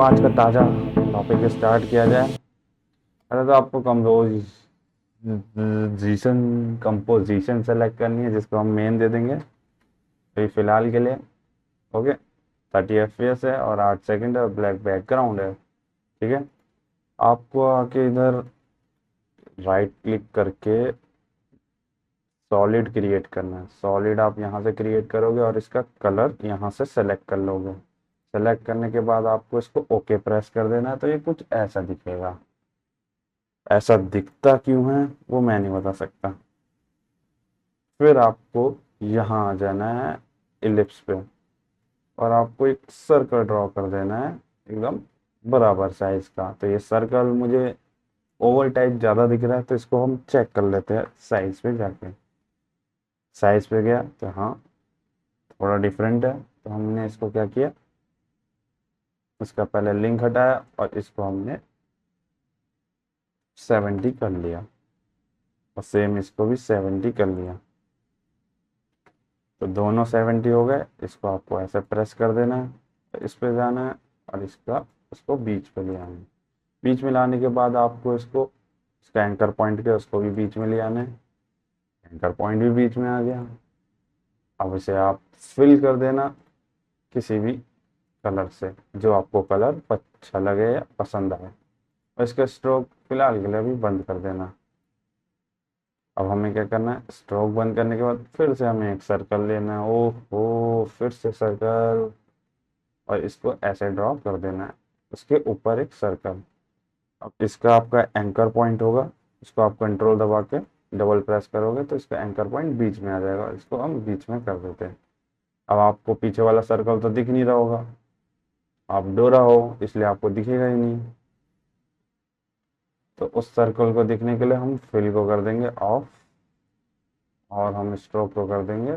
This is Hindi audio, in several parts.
आज का ताज़ा टॉपिक स्टार्ट किया जाए। पहले तो आपको कंपोजिशन सेलेक्ट करनी है, जिसको हम मेन दे देंगे अभी फिलहाल के लिए। ओके, 30 FPS है और 8 सेकंड है और ब्लैक बैकग्राउंड है। ठीक है, आपको आके इधर राइट क्लिक करके सॉलिड क्रिएट करना है। सॉलिड आप यहाँ से क्रिएट करोगे और इसका कलर यहाँ से सेलेक्ट कर लोगे। सेलेक्ट करने के बाद आपको इसको ओके प्रेस कर देना है, तो ये कुछ ऐसा दिखेगा। ऐसा दिखता क्यों है वो मैं नहीं बता सकता। फिर आपको यहाँ आ जाना है इलिप्स पे और आपको एक सर्कल ड्रॉ कर देना है एकदम बराबर साइज का। तो ये सर्कल मुझे ओवल टाइप ज़्यादा दिख रहा है, तो इसको हम चेक कर लेते हैं साइज पे जाके। साइज पे गया तो हाँ, थोड़ा डिफरेंट है। तो हमने इसको क्या किया, इसका पहले लिंक हटाया और इसको हमने 70 कर लिया और सेम इसको भी 70 कर लिया। तो दोनों 70 हो गए। इसको आपको ऐसे प्रेस कर देना है, इस पे जाना है और इसको बीच पे ले आना है। बीच में लाने के बाद आपको इसका एंकर पॉइंट के उसको भी बीच में ले आना है। एंकर पॉइंट भी बीच में आ गया। अब इसे आप फिल कर देना किसी भी कलर से, जो आपको कलर अच्छा लगे या पसंद आए। और इसका स्ट्रोक फिलहाल के लिए अभी बंद कर देना। अब हमें क्या करना है, स्ट्रोक बंद करने के बाद फिर से हमें एक सर्कल लेना है। ओहो, फिर से सर्कल, और इसको ऐसे ड्रॉ कर देना है, उसके ऊपर एक सर्कल। अब इसका आपका एंकर पॉइंट होगा, इसको आप कंट्रोल दबा के डबल प्रेस करोगे तो इसका एंकर पॉइंट बीच में आ जाएगा। इसको हम बीच में कर देते हैं। अब आपको पीछे वाला सर्कल तो दिख नहीं रहा होगा, आप डोरा हो इसलिए आपको दिखेगा ही नहीं। तो उस सर्कल को दिखने के लिए हम फिल को कर देंगे ऑफ और हम स्ट्रोक को कर देंगे।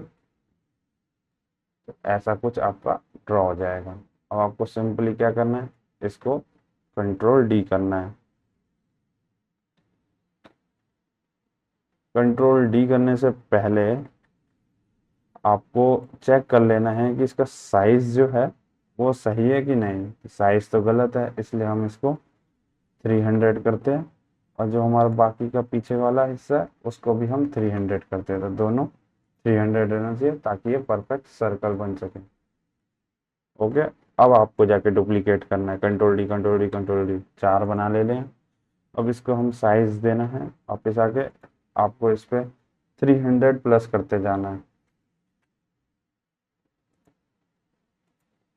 तो ऐसा कुछ आपका ड्रॉ हो जाएगा। अब आपको सिंपली क्या करना है, इसको कंट्रोल डी करना है। कंट्रोल डी करने से पहले आपको चेक कर लेना है कि इसका साइज जो है वो सही है कि नहीं। साइज तो गलत है, इसलिए हम इसको 300 करते हैं और जो हमारा बाकी का पीछे वाला हिस्सा है उसको भी हम 300 करते हैं। तो दोनों 300 रहना चाहिए ताकि ये परफेक्ट सर्कल बन सके। ओके, अब आपको जाके डुप्लीकेट करना है। Control D control D control D, 4 बना ले लें। अब इसको हम साइज देना है वापस आके, आपको इस पे 300 प्लस करते जाना है।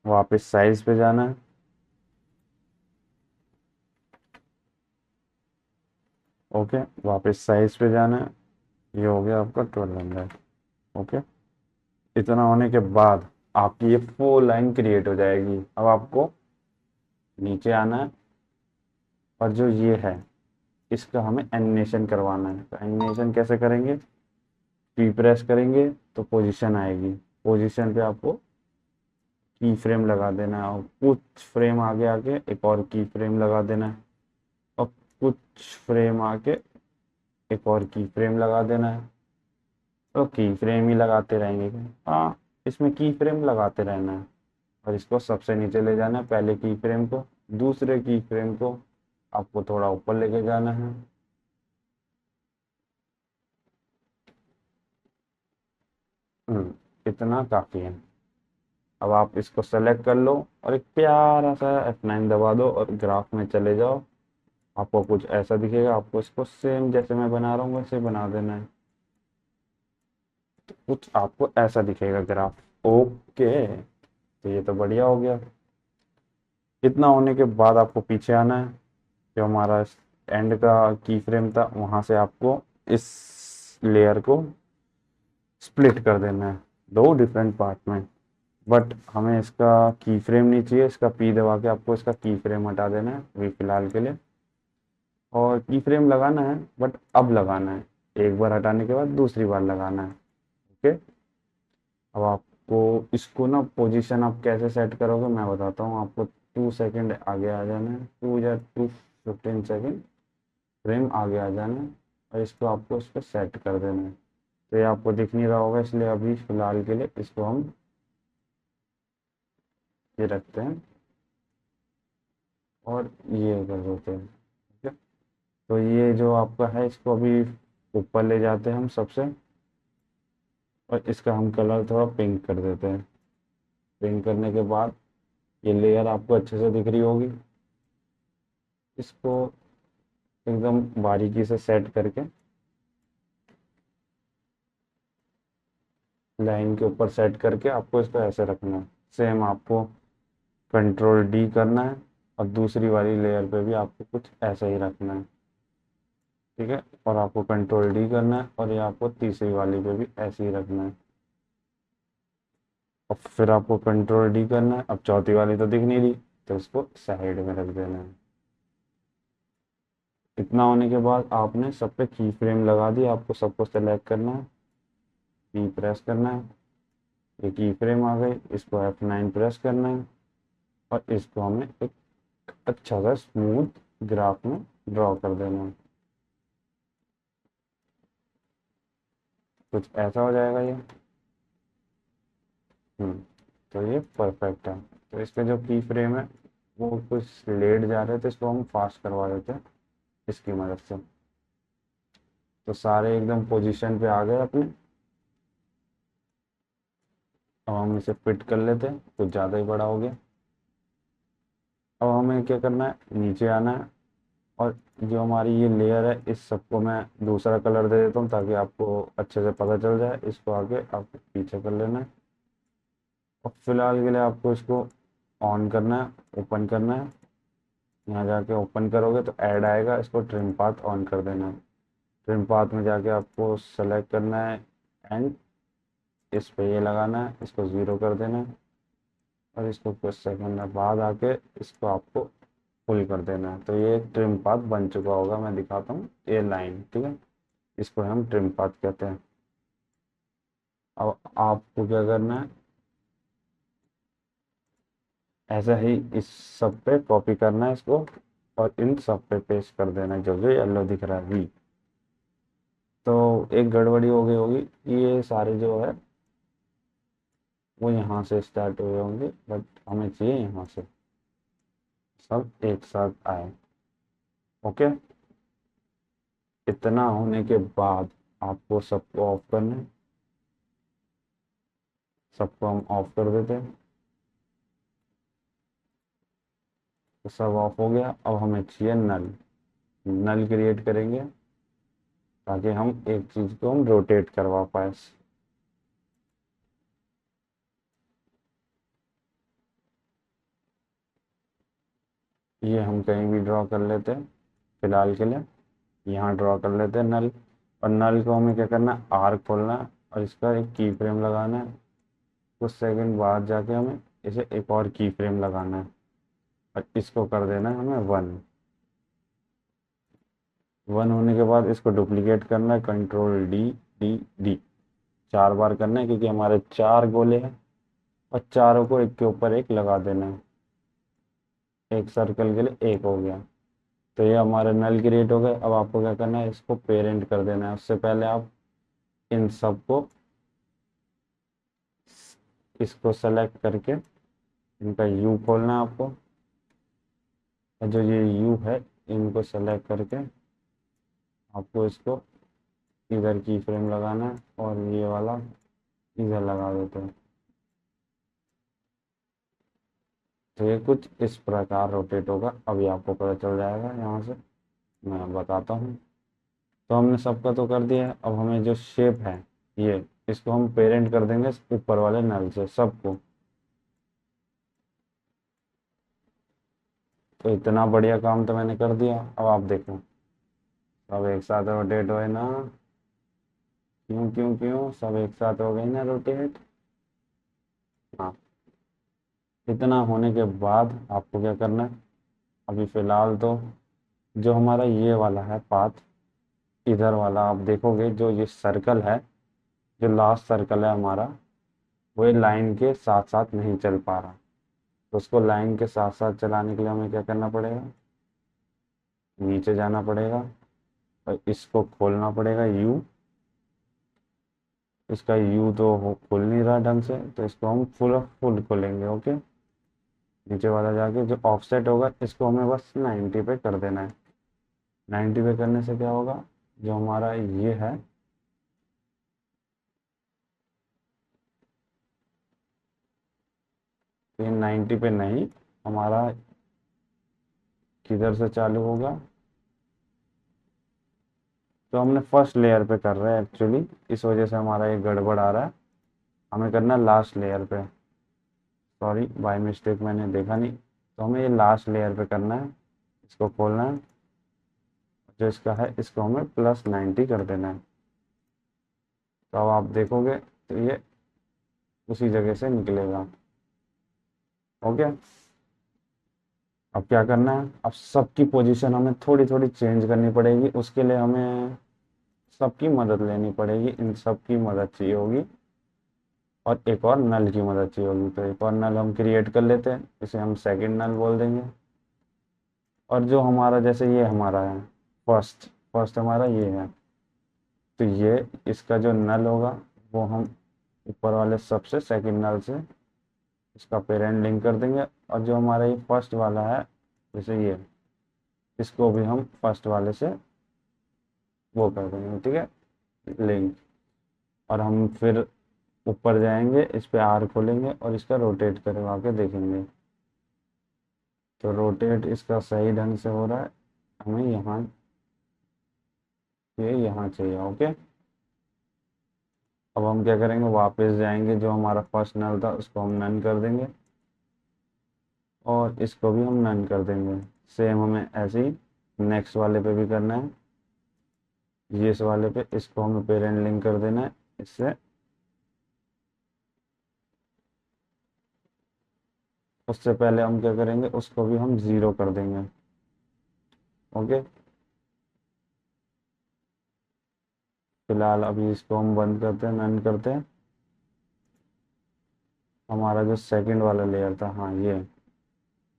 वापस साइज पे जाना है, ओके, वापस साइज पे जाना है। ये हो गया आपका 1200। ओके, इतना होने के बाद आपकी ये फुल लाइन क्रिएट हो जाएगी। अब आपको नीचे आना है और जो ये है इसका हमें एनिमेशन करवाना है। तो एनिमेशन कैसे करेंगे, पी प्रेस करेंगे तो पोजीशन आएगी। पोजीशन पे आपको की फ्रेम लगा देना है और कुछ फ्रेम आगे आके एक और की फ्रेम लगा देना है और कुछ फ्रेम आके एक और की फ्रेम लगा देना है। तो की फ्रेम ही लगाते रहेंगे क्या? हाँ, इसमें की फ्रेम लगाते रहना है और इसको सबसे नीचे ले जाना है, पहले की फ्रेम को। दूसरे की फ्रेम को आपको थोड़ा ऊपर लेके जाना है। इतना काफ़ी है। अब आप इसको सेलेक्ट कर लो और एक प्यारा सा F9 दबा दो और ग्राफ में चले जाओ। आपको कुछ ऐसा दिखेगा। आपको इसको सेम जैसे मैं बना रहा हूँ वैसे बना देना है। तो कुछ आपको ऐसा दिखेगा ग्राफ। ओके, तो ये तो बढ़िया हो गया। इतना होने के बाद आपको पीछे आना है। जो हमारा एंड का की फ्रेम था वहां से आपको इस लेयर को स्प्लिट कर देना है दो डिफरेंट पार्ट में। बट हमें इसका की फ्रेम नहीं चाहिए, इसका पी दबा के आपको इसका की फ्रेम हटा देना है अभी फिलहाल के लिए। और की फ्रेम लगाना है बट अब लगाना है, एक बार हटाने के बाद दूसरी बार लगाना है। ओके, अब आपको इसको ना पोजीशन आप कैसे सेट करोगे मैं बताता हूँ आपको। 2 सेकंड आगे आ जाना है, 2 या 2 15 सेकंड फ्रेम आगे आ जाना है और इसको आपको इस पर सेट कर देना है। तो ये आपको दिख नहीं रहा होगा, इसलिए अभी फिलहाल के लिए इसको हम ये रखते हैं और ये कर देते हैं, ठीक है। तो ये जो आपका है इसको अभी ऊपर ले जाते हैं हम सबसे, और इसका हम कलर थोड़ा पिंक कर देते हैं। पिंक करने के बाद ये लेयर आपको अच्छे से दिख रही होगी। इसको एकदम बारीकी से सेट करके लाइन के ऊपर सेट करके आपको इसको ऐसे रखना है। सेम आपको कंट्रोल डी करना है, और दूसरी वाली लेयर पे भी आपको कुछ ऐसा ही रखना है, ठीक है। और आपको कंट्रोल डी करना है, और ये आपको तीसरी वाली पे भी ऐसे ही रखना है। और फिर आपको कंट्रोल डी करना है। अब चौथी वाली तो दिख नहीं रही, तो इसको साइड में रख देना है। इतना होने के बाद आपने सब पे की फ्रेम लगा दी, आपको सबको सेलेक्ट करना है, की प्रेस करना है, ये की फ्रेम आ गई। इसको F9 प्रेस करना है, और इसको हमें एक अच्छा सा स्मूथ ग्राफ में ड्रॉ कर देना है। कुछ ऐसा हो जाएगा ये। हम्म तो ये परफेक्ट है। तो इसके जो की फ्रेम है वो कुछ लेट जा रहे थे, इसको हम फास्ट करवा देते हैं इसकी मदद से। तो सारे एकदम पोजीशन पे आ गए अपने। अब हम इसे फिट कर लेते हैं, कुछ ज़्यादा ही बड़ा हो गया। अब हमें क्या करना है, नीचे आना है, और जो हमारी ये लेयर है इस सबको मैं दूसरा कलर दे देता हूँ ताकि आपको अच्छे से पता चल जाए। इसको आगे आपको पीछे कर लेना है, और फिलहाल के लिए आपको इसको ऑन करना है, ओपन करना है। यहाँ जाके ओपन करोगे तो ऐड आएगा, इसको ट्रिम पाथ ऑन कर देना है। ट्रिम पाथ में जाके आपको सेलेक्ट करना है एंड, इस पे ये लगाना है, इसको ज़ीरो कर देना है, और इसको कुछ सेकंड बाद आके इसको आपको फुल कर देना है। तो ये ट्रिम पाथ बन चुका होगा, मैं दिखाता हूँ ये लाइन, ठीक है। इसको हम ट्रिम पाथ कहते हैं। अब आपको क्या करना है, ऐसा ही इस सब पे कॉपी करना है इसको, और इन सब पे पेस्ट कर देना है, जो जो येलो दिख रहा है वी। तो एक गड़बड़ी हो गई होगी, ये सारे जो है वो यहाँ से स्टार्ट हुए होंगे, बट हमें चाहिए यहाँ से सब एक साथ आए। ओके। इतना होने के बाद आपको सबको ऑफ करना है। सबको हम ऑफ कर देते हैं। तो सब ऑफ हो गया। अब हमें चाहिए नल। नल क्रिएट करेंगे ताकि हम एक चीज को हम रोटेट करवा पाए। ये हम कहीं भी ड्रॉ कर लेते हैं फिलहाल के लिए। यहाँ ड्रॉ कर लेते हैं नल। और नल को हमें क्या करना है, आर खोलना है, और इसका एक की फ्रेम लगाना है। कुछ सेकंड बाद जाके हमें इसे एक और की फ्रेम लगाना है, और इसको कर देना है हमें 1। 1 होने के बाद इसको डुप्लीकेट करना है, कंट्रोल डी, डी, डी 4 बार करना है, क्योंकि हमारे 4 गोले हैं, और चारों को एक के ऊपर एक लगा देना है। एक सर्कल के लिए एक हो गया। तो ये हमारे नल क्रिएट हो गए। अब आपको क्या करना है, इसको पेरेंट कर देना है। उससे पहले आप इन सबको, इसको सेलेक्ट करके इनका यू खोलना है आपको, और जो ये यू है इनको सेलेक्ट करके आपको इसको इधर की फ्रेम लगाना है, और ये वाला इधर लगा देते हैं। तो ये कुछ इस प्रकार रोटेट होगा, अभी आपको पता चल जाएगा। यहाँ से मैं बताता हूँ। तो हमने सबका तो कर दिया है। अब हमें जो शेप है ये, इसको हम पेरेंट कर देंगे ऊपर वाले नल से सबको। तो इतना बढ़िया काम तो मैंने कर दिया। अब आप देखो, सब एक साथ रोटेट हुए ना। क्यों क्यों क्यों, सब एक साथ हो गए ना रोटेट। हाँ। इतना होने के बाद आपको क्या करना है, अभी फिलहाल तो जो हमारा ये वाला है पाथ, इधर वाला आप देखोगे जो ये सर्कल है, जो लास्ट सर्कल है हमारा, वो लाइन के साथ साथ नहीं चल पा रहा। तो उसको लाइन के साथ साथ चलाने के लिए हमें क्या करना पड़ेगा, नीचे जाना पड़ेगा, और इसको खोलना पड़ेगा यू। इसका यू तो खुल नहीं रहा ढंग से, तो इसको हम फुल फुल खोलेंगे। ओके। नीचे वाला जाके जो ऑफसेट होगा इसको हमें बस 90 पे कर देना है। 90 पे करने से क्या होगा, जो हमारा ये है ये 90 पे नहीं, हमारा किधर से चालू होगा, तो हमने फर्स्ट लेयर पे कर रहे हैं एक्चुअली, इस वजह से हमारा ये गड़बड़ आ रहा है। हमें करना है लास्ट लेयर पे, सॉरी बाय मिस्टेक मैंने देखा नहीं, तो हमें ये लास्ट लेयर पे करना है। इसको खोलना है, जो इसका है इसको हमें +90 कर देना है। तो अब आप देखोगे तो ये उसी जगह से निकलेगा। ओके, अब क्या करना है, अब सबकी पोजीशन हमें थोड़ी थोड़ी चेंज करनी पड़ेगी, उसके लिए हमें सबकी मदद लेनी पड़ेगी, इन सबकी मदद चाहिए होगी, और एक और नल की मदद चाहिए होगी। तो एक और नल हम क्रिएट कर लेते हैं, इसे हम सेकंड नल बोल देंगे। और जो हमारा जैसे ये हमारा है फर्स्ट, फर्स्ट हमारा ये है, तो ये इसका जो नल होगा वो हम ऊपर वाले सबसे सेकंड नल से इसका पेरेंट लिंक कर देंगे। और जो हमारा ये फर्स्ट वाला है जैसे ये, इसको भी हम फर्स्ट वाले से वो कर देंगे, ठीक है, लिंक। और हम फिर ऊपर जाएंगे, इस पे आर खोलेंगे और इसका रोटेट करवा के देखेंगे, तो रोटेट इसका सही ढंग से हो रहा है। हमें यहाँ ये यहाँ चाहिए। ओके, अब हम क्या करेंगे, वापस जाएंगे, जो हमारा फर्स्ट नल था उसको हम नन कर देंगे और इसको भी हम नन कर देंगे। सेम हमें ऐसे ही नेक्स्ट वाले पे भी करना है, ये इस वाले पे इसको हमें पेरेंट लिंक कर देना है इससे। उससे पहले हम क्या करेंगे, उसको भी हम 0 कर देंगे। ओके, फिलहाल अभी इसको हम बंद करते हैं, नन करते हैं। हमारा जो सेकंड वाला लेयर था, हाँ ये,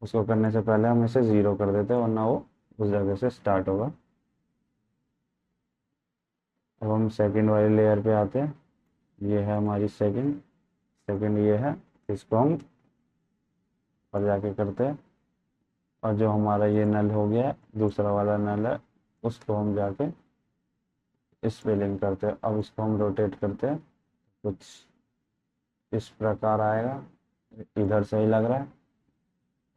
उसको करने से पहले हम इसे 0 कर देते हैं, वरना वो उस जगह से स्टार्ट होगा। अब हम सेकंड वाले लेयर पे आते हैं, ये है हमारी सेकंड, सेकंड ये है, इसको हम ऊपर जाके करते हैं। और जो हमारा ये नल हो गया है, दूसरा वाला नल है, उसको हम जाके इस पे लिंक करते हैं। अब इसको हम रोटेट करते हैं, कुछ इस प्रकार आएगा, इधर सही लग रहा है।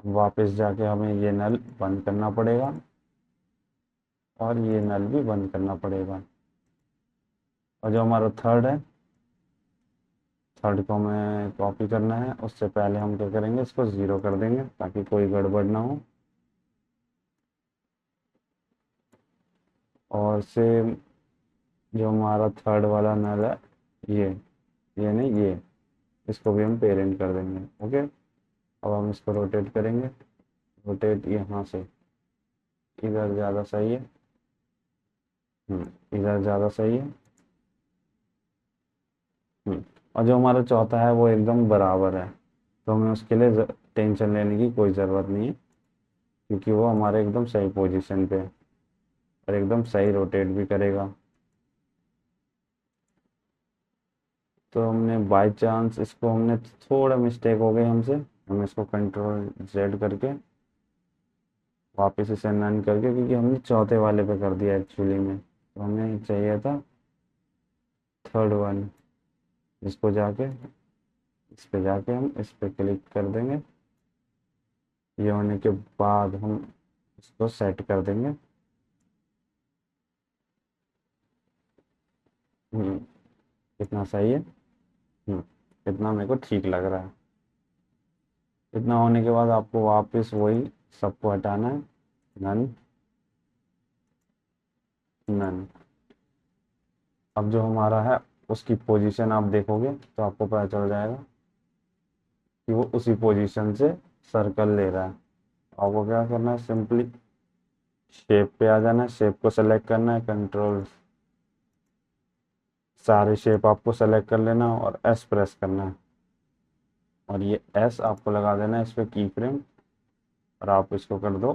अब वापस जाके हमें ये नल बंद करना पड़ेगा और ये नल भी बंद करना पड़ेगा। और जो हमारा थर्ड है, थर्ड को हमें कॉपी करना है, उससे पहले हम क्या करेंगे, इसको 0 कर देंगे ताकि कोई गड़बड़ ना हो। और सेम जो हमारा थर्ड वाला नल है, ये नहीं ये, इसको भी हम पेरेंट कर देंगे। ओके, अब हम इसको रोटेट करेंगे, रोटेट यहाँ से इधर ज़्यादा सही है, इधर ज़्यादा सही है। और जो हमारा चौथा है वो एकदम बराबर है, तो हमें उसके लिए टेंशन लेने की कोई ज़रूरत नहीं है, क्योंकि वो हमारे एकदम सही पोजीशन पे है और एकदम सही रोटेट भी करेगा। तो हमने बाय चांस इसको, हमने थोड़ा मिस्टेक हो गई हमसे, हम इसको Ctrl Z करके वापस इसे नन करके, क्योंकि हमने चौथे वाले पे कर दिया एक्चुअली में, तो हमें चाहिए था थर्ड वन। इसको जाके इस पे जाके हम इस पे क्लिक कर देंगे। ये होने के बाद हम इसको सेट कर देंगे। हम्म, इतना सही है। इतना मेरे को ठीक लग रहा है। इतना होने के बाद आपको वापस वही सबको हटाना है, नन नन। अब जो हमारा है उसकी पोजीशन आप देखोगे तो आपको पता चल जाएगा कि वो उसी पोजीशन से सर्कल ले रहा है। आपको क्या करना है, सिंपली शेप पे आ जाना है, शेप को सेलेक्ट करना है, कंट्रोल सारे शेप आपको सेलेक्ट कर लेना और एस प्रेस करना है, और ये एस आपको लगा देना है इस पे की फ्रेम, और आप इसको कर दो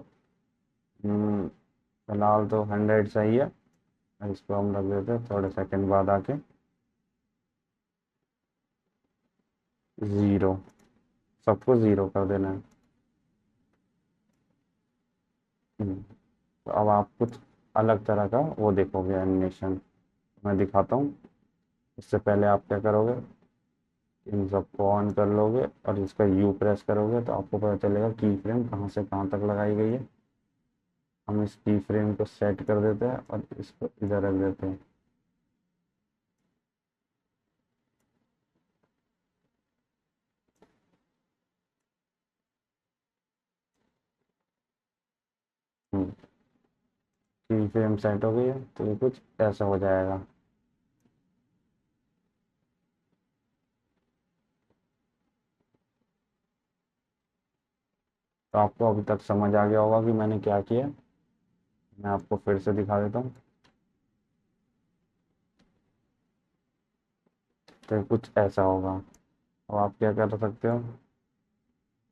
फिलहाल तो 100 सही है। इसको हम रख देते हैं थोड़े सेकंड बाद आके 0, सबको 0 कर देना है। तो अब आप कुछ अलग तरह का वो देखोगे एनिमेशन, मैं दिखाता हूँ। इससे पहले आप क्या करोगे, इन सबको ऑन कर लोगे और इसका यू प्रेस करोगे तो आपको पता चलेगा की फ्रेम कहाँ से कहाँ तक लगाई गई है। हम इस की फ्रेम को सेट कर देते हैं और इसको इधर रख देते हैं। की फ्रेम सेट हो गई है तो ये कुछ ऐसा हो जाएगा। तो आपको अभी तक समझ आ गया होगा कि मैंने क्या किया। मैं आपको फिर से दिखा देता हूँ। तो ये कुछ ऐसा होगा। अब आप क्या कर सकते हो,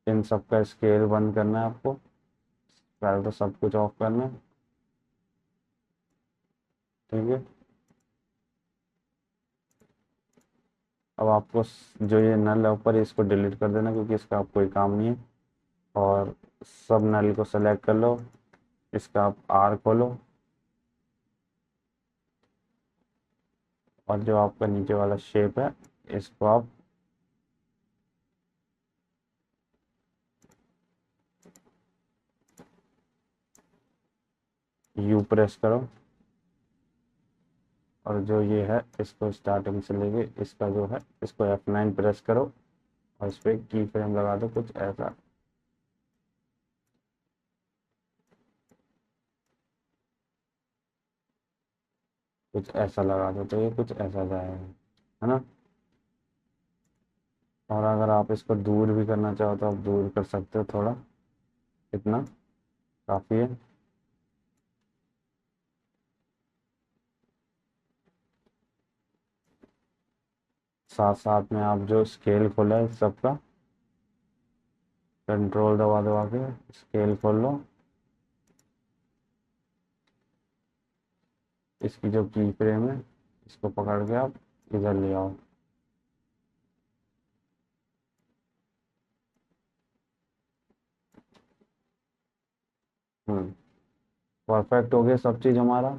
इन सब का स्केल बंद करना है आपको। पहले तो सब कुछ ऑफ करना है, ठीक है। अब आपको जो ये नल है ऊपर इसको डिलीट कर देना क्योंकि इसका आप कोई काम नहीं है। और सब नल को सेलेक्ट कर लो, इसका आप आर खोलो और जो आपका नीचे वाला शेप है इसको आप यू प्रेस करो और जो ये है इसको स्टार्टिंग से लेके इसका जो है इसको F9 प्रेस करो और इस पर की फ्रेम लगा दो कुछ ऐसा। कुछ ऐसा लगा दो तो ये कुछ ऐसा जाएगा, है ना। और अगर आप इसको दूर भी करना चाहो तो आप दूर कर सकते हो थोड़ा, इतना काफ़ी है। साथ साथ में आप जो स्केल खोला है इस सबका, कंट्रोल दबा दबा के स्केल खोल लो। इसकी जो की फ्रेम है इसको पकड़ के आप इधर ले आओ। परफेक्ट हो गया सब चीज़ हमारा।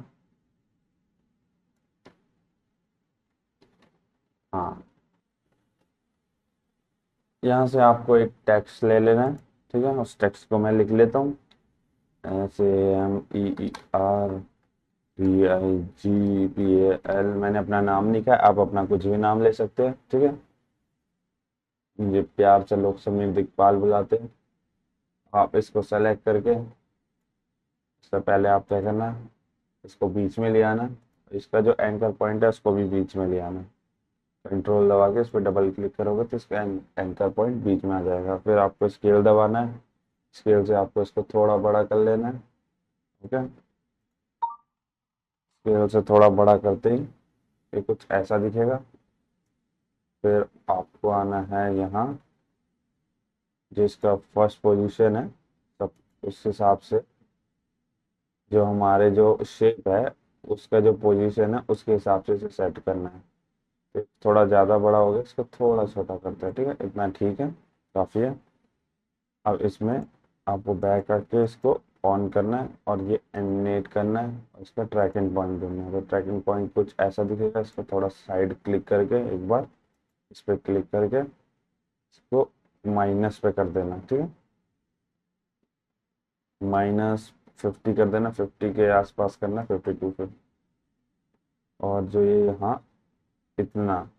हाँ, यहाँ से आपको एक टेक्स्ट ले लेना है, ठीक है। उस टेक्स्ट को मैं लिख लेता हूँ, SAMEERPIGPAL। मैंने अपना नाम लिखा है, आप अपना कुछ भी नाम ले सकते हैं, ठीक है। मुझे प्यार से लोग समीर दिखपाल बुलाते हैं। आप इसको सेलेक्ट करके इससे पहले आप क्या करना है, इसको बीच में ले आना है। इसका जो एंकर पॉइंट है उसको भी बीच में ले आना है। कंट्रोल दबा के इस पर डबल क्लिक करोगे तो इसका एंकर पॉइंट बीच में आ जाएगा। फिर आपको स्केल दबाना है, स्केल से आपको इसको थोड़ा बड़ा कर लेना है, ठीक है। स्केल से थोड़ा बड़ा करते ही ये कुछ ऐसा दिखेगा। फिर आपको आना है यहाँ, जो इसका फर्स्ट पोजीशन है सब उस हिसाब से जो हमारे जो शेप है उसका जो पोजीशन है उसके हिसाब से इसे सेट करना है। फिर थोड़ा ज़्यादा बड़ा हो गया, इसको थोड़ा छोटा करते हैं, ठीक है। इतना ठीक है, काफ़ी है। अब इसमें आपको बैक करके इसको ऑन करना है और ये एनिमेट करना है और इसका ट्रैकिंग पॉइंट ढूंढना है। तो ट्रैकिंग पॉइंट कुछ ऐसा दिखेगा, इसको थोड़ा साइड क्लिक करके एक बार इस पर क्लिक करके इसको माइनस पे कर देना, ठीक है। -50 कर देना, 50 के आसपास करना, 52 पे। और जो ये यहाँ इतना,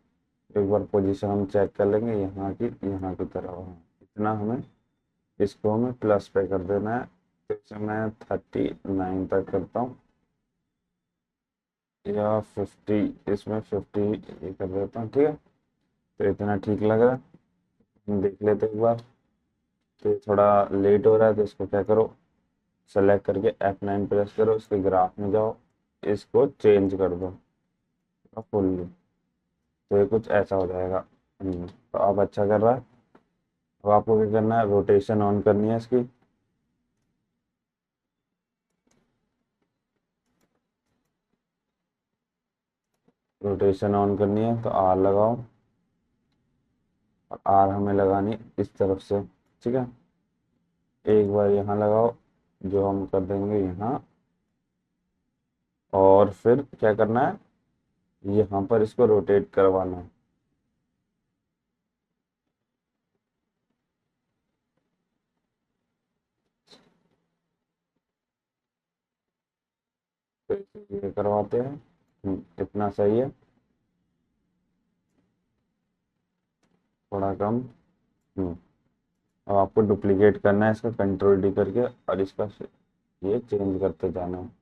एक बार पोजीशन हम चेक कर लेंगे यहाँ की तरह, हाँ, इतना हमें इसको हमें प्लस पे कर देना है। तो इसे मैं 39 तक करता हूँ या 50, इसमें 50 ये कर देता हूँ, ठीक है। तो इतना ठीक लग रहा है, हम देख लेते हैं एक बार। तो ये थोड़ा लेट हो रहा है तो इसको क्या करो, सेलेक्ट करके F9 प्रेस करो, इसके ग्राफ में जाओ, इसको चेंज कर दो फुल्ली। तो ये कुछ ऐसा हो जाएगा। तो अब अच्छा कर रहा है। अब आपको क्या करना है, रोटेशन ऑन करनी है इसकी। रोटेशन ऑन करनी है तो आर लगाओ और आर हमें लगानी इस तरफ से, ठीक है। एक बार यहाँ लगाओ जो हम कर देंगे यहाँ। और फिर क्या करना है, यहाँ पर इसको रोटेट करवाना है। तो ये करवाते हैं। इतना सही है, थोड़ा कम। हम्म, अब आपको डुप्लीकेट करना है इसका, कंट्रोल डी करके, और इसका ये चेंज करते जाना है।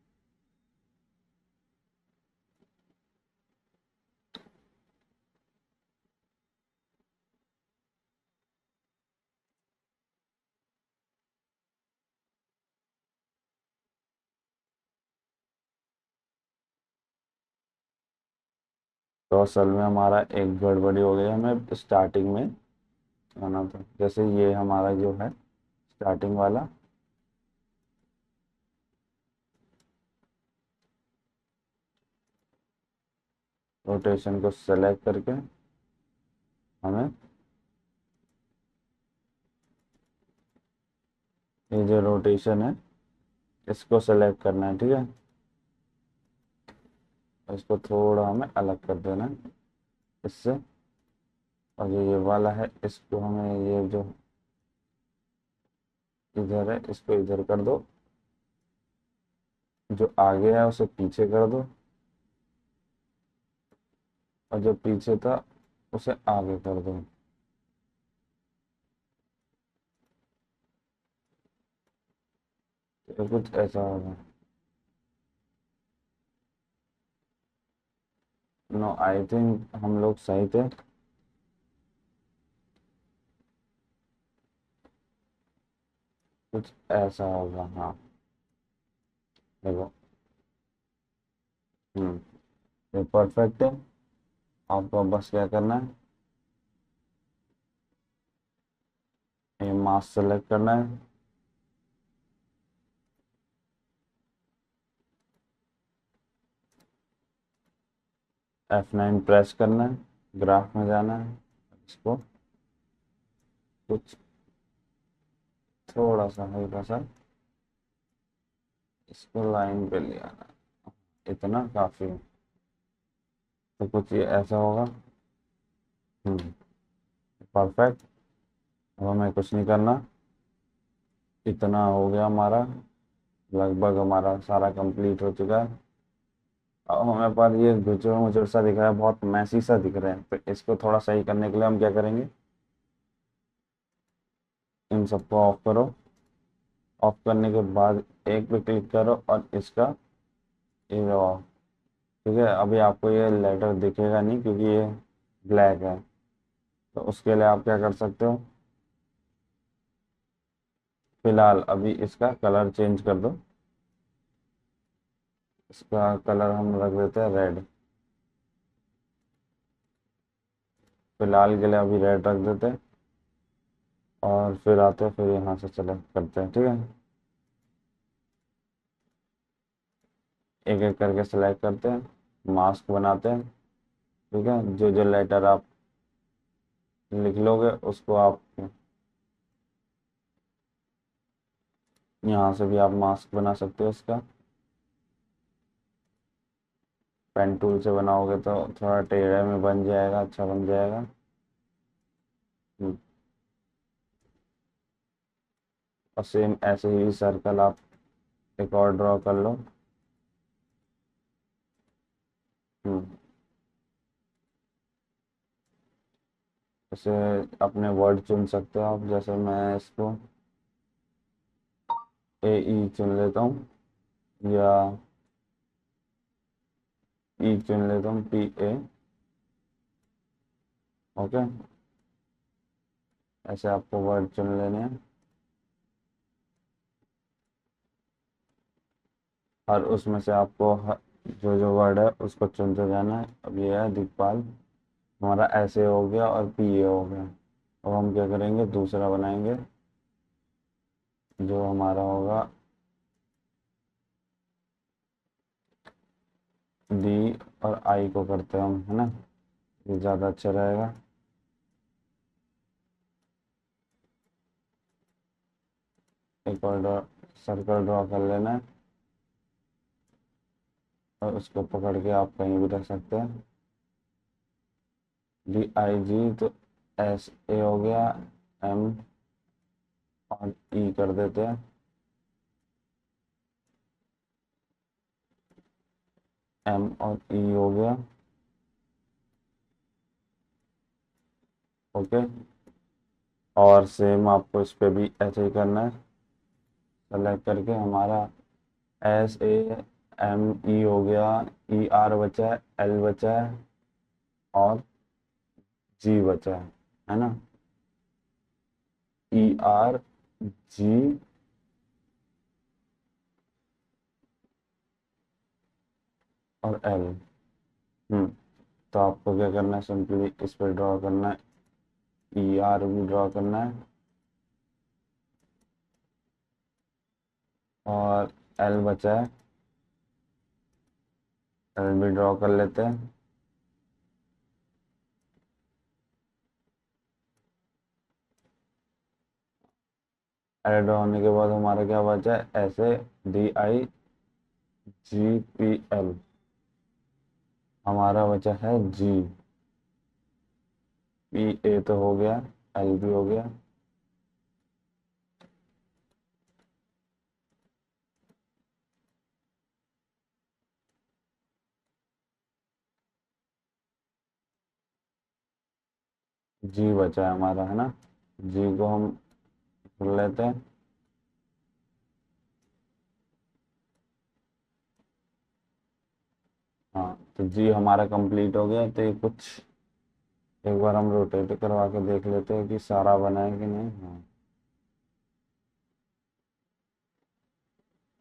तो असल में हमारा एक गड़बड़ी हो गई, हमें स्टार्टिंग में आना था। जैसे ये हमारा जो है स्टार्टिंग वाला, रोटेशन को सेलेक्ट करके हमें ये जो रोटेशन है इसको सेलेक्ट करना है, ठीक है। इसको थोड़ा हमें अलग कर देना है इससे। और ये वाला है, इसको हमें ये जो इधर है इसको इधर कर दो, जो आगे है उसे पीछे कर दो, और जो पीछे था उसे आगे कर दो। तो कुछ ऐसा होगा। नो, आई थिंक हम लोग सही थे। कुछ ऐसा होगा, हाँ। देखो, ये परफेक्ट है। आपको बस क्या करना है, ये मास्क सेलेक्ट करना है, F9 प्रेस करना है, ग्राफ में जाना है, इसको कुछ थोड़ा सा हल्का सा इसको लाइन पे ले आना है। इतना काफी है। तो कुछ ये ऐसा होगा। हम्म परफेक्ट। अब हमें कुछ नहीं करना, इतना हो गया हमारा। लगभग हमारा सारा कंप्लीट हो चुका है। अब हमें पर ये गुचड़ मुचड़ सा दिख रहा है, बहुत मैसी सा दिख रहा है, तो इसको थोड़ा सही करने के लिए हम क्या करेंगे, इन सबको ऑफ करो। ऑफ करने के बाद एक पे क्लिक करो और इसका ये ऑफ। ठीक है, अभी आपको ये लेटर दिखेगा नहीं क्योंकि ये ब्लैक है। तो उसके लिए आप क्या कर सकते हो, फिलहाल अभी इसका कलर चेंज कर दो। इसका कलर हम रख देते हैं रेड। फिलहाल के लिए अभी रेड रख देते हैं। और फिर आते हैं, फिर यहाँ से सेलेक्ट करते हैं, ठीक है। एक एक करके सेलेक्ट करते हैं, मास्क बनाते हैं। ठीक है, जो जो लेटर आप लिख लोगे उसको आप यहाँ से भी आप मास्क बना सकते हो इसका। पेन टूल से बनाओगे तो थोड़ा टेढ़े में बन जाएगा, अच्छा बन जाएगा। हम्म, और सेम ऐसे ही सर्कल आप एक और ड्रॉ कर लो। हम्म जैसे अपने वर्ड चुन सकते हो आप, जैसे मैं इसको ए ई चुन लेता हूँ, या ई चुन लेता हूँ, PA। ओके, ऐसे आपको वर्ड चुन लेने हैं और उसमें से आपको जो जो वर्ड है उसको चुनते जाना है। अब ये है दिखपाल, हमारा ऐसे हो गया और PA हो गया। अब हम क्या करेंगे, दूसरा बनाएंगे जो हमारा होगा D और I को करते हैं हम, है ना। ये ज़्यादा अच्छा रहेगा। एक और सर्कल ड्रॉ कर लेना है और उसको पकड़ के आप कहीं भी रख सकते हैं। DIG तो SA हो गया, M और E कर देते हैं। M और E हो गया। ओके, और सेम आपको इस पे भी ऐसे ही करना है। सेलेक्ट करके हमारा SAME हो गया, ER बचा है, L बचा है और G बचा है ना। ER, G और L। तो आपको क्या करना है, सिंपली इस पर ड्रॉ करना है। ER भी ड्रॉ करना है और L बचा है, L भी ड्रॉ कर लेते हैं। एड होने के बाद हमारा क्या बचा है, ऐसे DIGPL हमारा बचा है G। PA तो हो गया, L भी हो गया। G बचा है हमारा, है ना। G को हम कर लेते हैं। हाँ, तो G हमारा कंप्लीट हो गया। तो ये कुछ एक बार हम रोटेट करवा के देख लेते हैं कि सारा बना है कि नहीं। हाँ,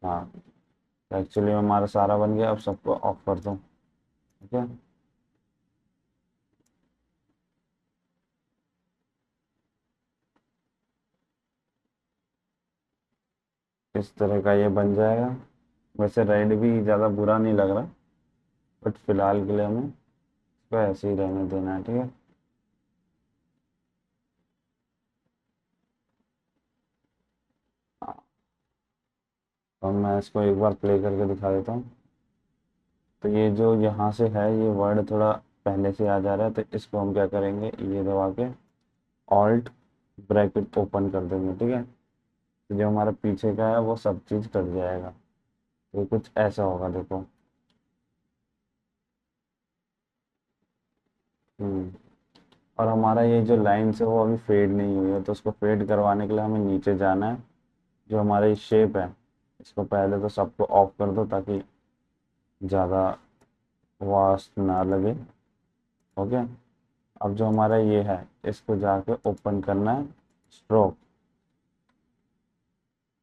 हाँ, एक्चुअली हमारा सारा बन गया। अब सबको ऑफ कर दो। ठीक है। इस तरह का ये बन जाएगा। वैसे रेड भी ज़्यादा बुरा नहीं लग रहा, बट फिलहाल के लिए हमें इसको ऐसे ही रहने देना है। ठीक है। हाँ, तो मैं इसको एक बार प्ले करके दिखा देता हूँ। तो ये जो यहाँ से है, ये वर्ड थोड़ा पहले से आ जा रहा है, तो इसको हम क्या करेंगे, ये दबा के ऑल्ट ब्रैकेट ओपन कर देंगे। ठीक है। तो जो हमारा पीछे का है वो सब चीज़ कट जाएगा। तो कुछ ऐसा होगा, देखो। हम्म और हमारा ये जो लाइन्स है वो अभी फेड नहीं हुई है, तो उसको फेड करवाने के लिए हमें नीचे जाना है। जो हमारी शेप है, इसको पहले तो सबको ऑफ कर दो ताकि ज़्यादा वास्ट ना लगे। ओके। अब जो हमारा ये है, इसको जाके ओपन करना है स्ट्रोक।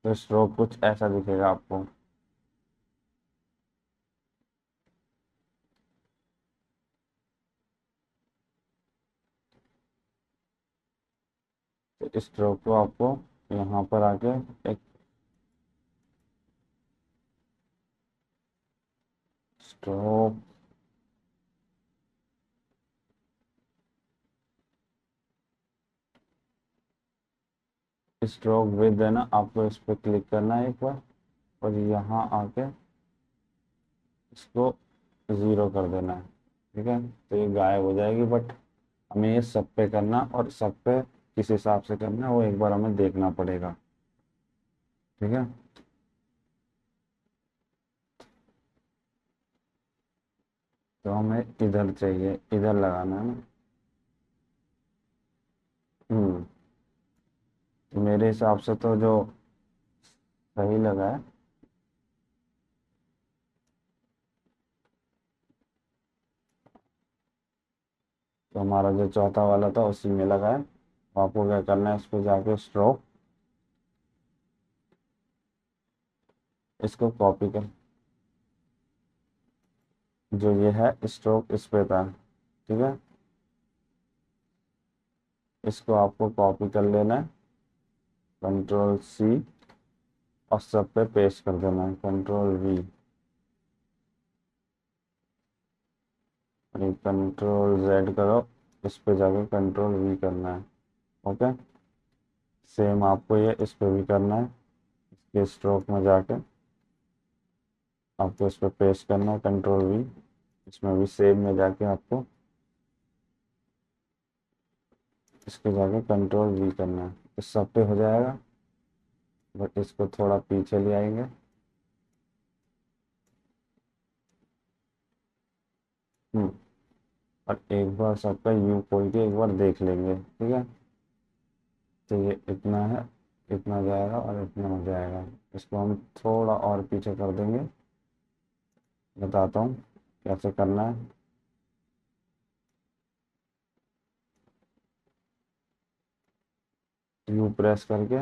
तो स्ट्रोक कुछ ऐसा दिखेगा आपको। तो स्ट्रोक को आपको यहाँ पर आके एक स्ट्रोक, स्ट्रोक विद है ना, आपको इस पर क्लिक करना है एक बार और यहाँ आके इसको ज़ीरो कर देना है। ठीक है। तो ये गायब हो जाएगी, बट हमें ये सब पे करना और सब पे किस हिसाब से करना है वो एक बार हमें देखना पड़ेगा। ठीक है। तो हमें इधर चाहिए, इधर लगाना है ना। हम्म तो मेरे हिसाब से तो जो सही लगा है, तो हमारा जो चौथा वाला था उसी में लगा है। तो आपको क्या करना है, इस पे जाके स्ट्रोक, इसको कॉपी कर, जो ये है स्ट्रोक इस पे था। ठीक है। इसको आपको कॉपी कर लेना है, Ctrl+C, और सब पे पेस्ट कर देना है, Ctrl+V, Ctrl+Z करो। इस पे जाके Ctrl+V करना है। ओके। सेम आपको ये इस पे भी करना है। के स्ट्रोक में जाके आपको इस पर पेस्ट करना है, Ctrl+V। इसमें भी सेव में जाके आपको इसके जाके Ctrl+V करना है, इस सब पे हो जाएगा। बट इसको थोड़ा पीछे ले आएंगे। और एक बार सबका यू खोल के एक बार देख लेंगे, ठीक है। तो ये इतना है, इतना जाएगा और इतना हो जाएगा। इसको हम थोड़ा और पीछे कर देंगे, बताता हूँ कैसे करना है। यू प्रेस करके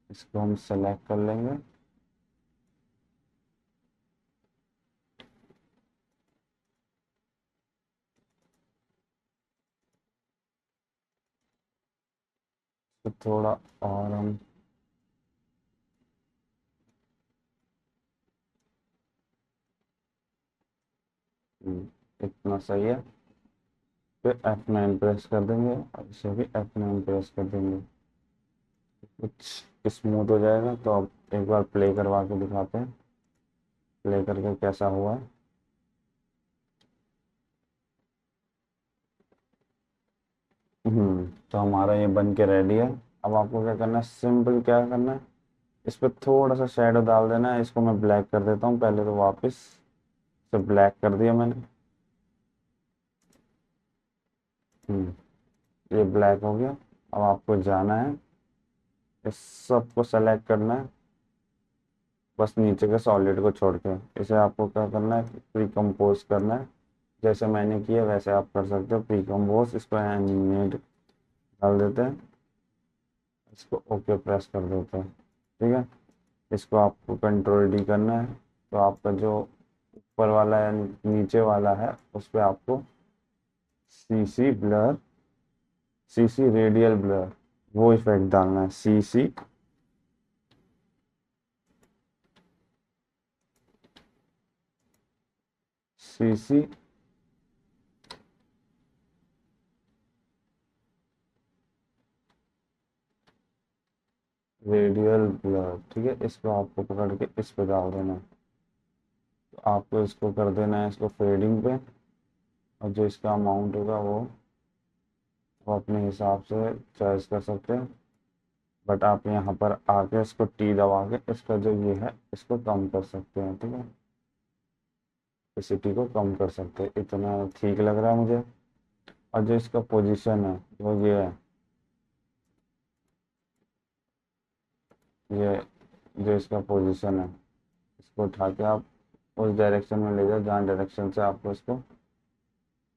इसको हम सेलेक्ट कर लेंगे। तो थोड़ा और हम इतना सही है। फिर F9 प्रेस कर देंगे और इसे भी F9 प्रेस कर देंगे, कुछ स्मूथ हो जाएगा। तो अब एक बार प्ले करवा के दिखाते हैं, प्ले करके कैसा हुआ है। तो हमारा ये बन के रेडी है। अब आपको क्या करना है, सिंपल क्या करना है, इस पर थोड़ा सा शेडो डाल देना है। इसको मैं ब्लैक कर देता हूँ पहले, तो वापस से ब्लैक कर दिया मैंने। ये ब्लैक हो गया। अब आपको जाना है, इस सबको सेलेक्ट करना है, बस नीचे के सॉलिड को छोड़ के। इसे आपको क्या करना है, प्री कंपोज करना है। जैसे मैंने किया वैसे आप कर सकते हो, प्री कंपोज। इसको एनिमेट डाल देते हैं, इसको ओके प्रेस कर देते हैं, ठीक है। इसको आपको Ctrl+D करना है। तो आपका जो ऊपर वाला है नीचे वाला है, उस पर आपको सीसी रेडियल ब्लर, वो इफेक्ट डालना है। सीसी रेडियल ब्लर, ठीक है। इसको आपको पकड़ के इस पे डाल देना है। तो आपको इसको कर देना है, इसको फेडिंग पे। और जो इसका अमाउंट होगा वो अपने हिसाब से चॉइस कर सकते हैं। बट आप यहाँ पर आके इसको टी दबा के इसका जो ये है इसको कम कर सकते हैं, ठीक है। कैपेसिटी को कम कर सकते हैं, इतना ठीक लग रहा है मुझे। और जो इसका पोजीशन है वो ये जो इसका पोजीशन है, इसको उठा के आप उस डायरेक्शन में ले जाओ जहाँ डायरेक्शन से आपको इसको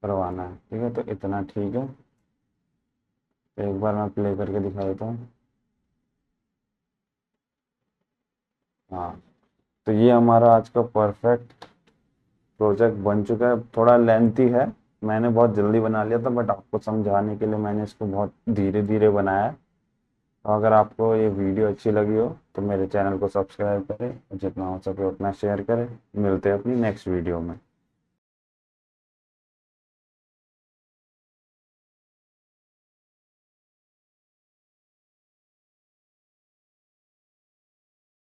करवाना है, ठीक है। तो इतना ठीक है। तो एक बार मैं प्ले करके दिखा देता हूँ। हाँ, तो ये हमारा आज का परफेक्ट प्रोजेक्ट बन चुका है। थोड़ा लेंथी है, मैंने बहुत जल्दी बना लिया था, बट आपको समझाने के लिए मैंने इसको बहुत धीरे धीरे बनाया है। तो अगर आपको ये वीडियो अच्छी लगी हो तो मेरे चैनल को सब्सक्राइब करें और जितना हो सके उतना शेयर करें। मिलते हैं अपनी नेक्स्ट वीडियो में।